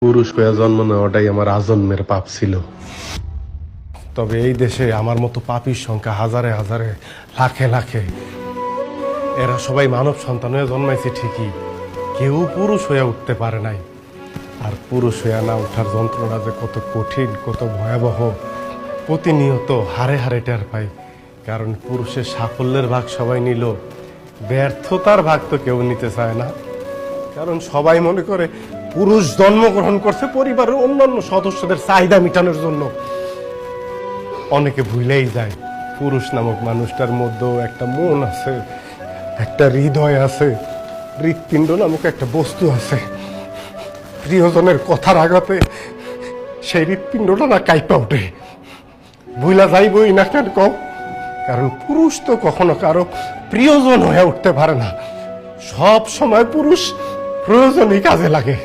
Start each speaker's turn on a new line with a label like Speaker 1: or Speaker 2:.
Speaker 1: পুরুষ হয়ে জন্ম নেওয়াটাই আমার আজন্মের পাপ ছিল।
Speaker 2: তবে এই দেশে আমার মতো পাপীর সংখ্যা হাজারে হাজারে, লাখে লাখে। এরা সবাই মানব সন্তান হয়ে জন্মাইছে ঠিকই, কেউ পুরুষ হয়ে উঠতে পারে নাই। আর পুরুষ হয়ে না ওঠার যন্ত্রণা যে কত কঠিন, কত ভয়াবহ, প্রতিনিয়ত হারে হারে টের পাই। কারণ পুরুষের সাফল্যের ভাগ সবাই নিল, ব্যর্থতার ভাগ তো কেউ নিতে চায় না। কারণ সবাই মনে করে পুরুষ জন্মগ্রহণ করছে পরিবারের অন্যান্য সদস্যদের চাহিদা মেটানোর জন্য। অনেকে ভুলেই যায় পুরুষ নামক মানুষটার মধ্যেও একটা মন আছে, একটা হৃদয় আছে, হৃৎপিণ্ড নামক একটা বস্তু আছে। প্রিয়জনের কথার আঘাতে সেই হৃৎপিণ্ডটা না কাইপা ওঠে। ভুলা যাইবই না কেন কম, কারণ পুরুষ তো কখনো কারো প্রিয়জন হয়ে উঠতে পারে না। সব সময় পুরুষ প্রয়োজনই কাজে লাগে।